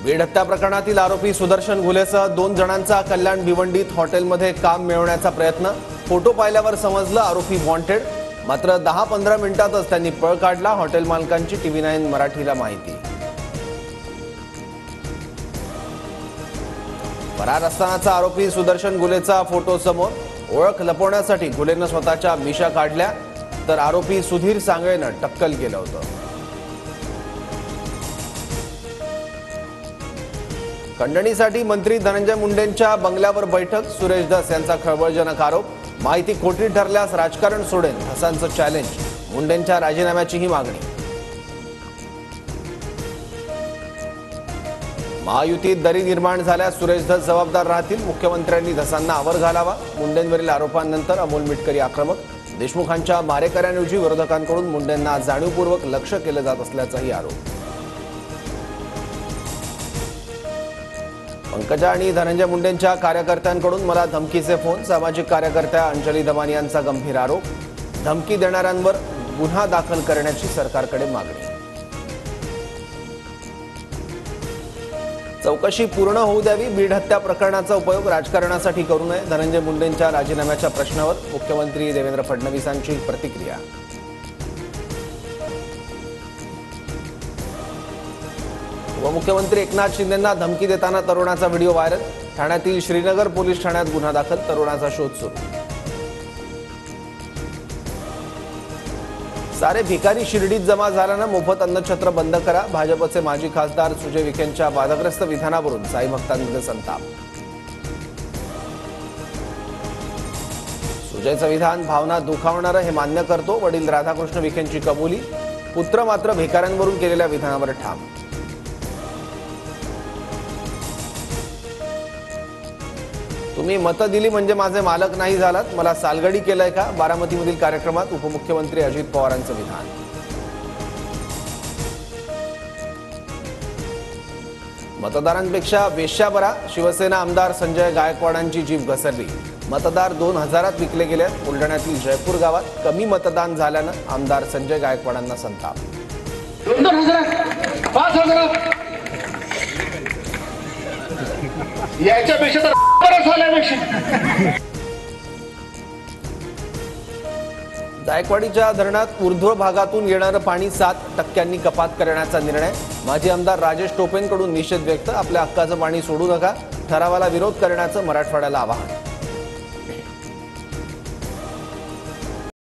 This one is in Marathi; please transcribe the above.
बीड हत्या प्रकरणातील आरोपी सुदर्शन घुलेसह 2 जणांचा कल्याण भिवंडीत हॉटेलमध्ये काम मिळवण्याचा प्रयत्न। फोटो पाहिल्यावर समजलं आरोपी वॉन्टेड, मात्र 10-15 मिनिटातच त्यांनी पळ काढला। हॉटेल मालकांची TV9 मराठीला माहिती। फरार असतानाचा आरोपी सुदर्शन घुलेचा फोटो समोर। ओळख लपवण्यासाठी घुलेनं स्वतःच्या मिशा काढल्या, तर आरोपी सुधीर सांगळेनं टक्कल केलं होतं। खंडणीसाठी मंत्री धनंजय मुंडेंच्या बंगल्यावर बैठक। सुरेश धस यांचा खळबळजनक आरोप। माहिती खोटी ठरल्यास राजकारण सोडेन, धसांचं चॅलेंज। मुंडेंच्या राजीनाम्याचीही मागणी। महायुतीत दरी निर्माण झाल्यास सुरेश धस जबाबदार राहतील। मुख्यमंत्र्यांनी धसांना आवर घालावा। मुंडेंवरील आरोपांनंतर अमोल मिटकरी आक्रमक। देशमुखांच्या मारेकऱ्यांऐवजी विरोधकांकडून मुंडेंना जाणीवपूर्वक लक्ष्य केलं जात असल्याचाही आरोप। पंकजा आणि धनंजय मुंडेंच्या कार्यकर्त्यांकडून मला धमकीचे फोन। सामाजिक कार्यकर्त्या अंजली दमानी यांचा गंभीर आरोप। धमकी देणाऱ्यांवर गुन्हा दाखल करण्याची सरकारकडे मागणी। चौकशी पूर्ण होऊ द्यावी। बीड हत्या प्रकरणाचा उपयोग राजकारणासाठी करू नये। धनंजय मुंडेंच्या राजीनाम्याच्या प्रश्नावर मुख्यमंत्री देवेंद्र फडणवीसांची प्रतिक्रिया। उपमुख्यमंत्री एकनाथ शिंदेंना धमकी देताना तरुणाचा व्हिडिओ व्हायरल। ठाण्यातील श्रीनगर पोलीस ठाण्यात गुन्हा दाखल। तरुणाचा शोध सुरू। सारे भिकारी शिर्डीत जमा झाल्यानं मोफत अन्नछत्र बंद करा। भाजपचे माजी खासदार सुजय विखेंच्या वादग्रस्त विधानावरून साई भक्तांमध्ये संताप। सुजयचं विधान भावना दुखावणारं हे मान्य करतो। वडील राधाकृष्ण विखेंची कबुली। पुत्र मात्र भिकाऱ्यांवरून केलेल्या विधानावर ठाम। तुम्ही मतं दिली म्हणजे माझे मालक नाही झालात, मला सालगडी केलंय का? बारामतीमधील कार्यक्रमात उपमुख्यमंत्री अजित पवारांचं विधान। मतदारांपेक्षा वेश्या बरा। शिवसेना आमदार संजय गायकवाडांची जीभ घसरली। मतदार 2000 विकले गेले। बुलढाण्यातील जयपूर गावात कमी मतदान झाल्यानं आमदार संजय गायकवाडांना संताप। 2000 5000 याच्यापेक्षा तर जायकवाडीच्या धरणात ऊर्ध्व भागातून येणारं पाणी 7% कपात करण्याचा निर्णय। माजी आमदार राजेश टोपेंकडून निषेध व्यक्त। आपल्या हक्काचं पाणी सोडू नका, ठरावाला विरोध करण्याचं मराठवाड्याला आवाहन।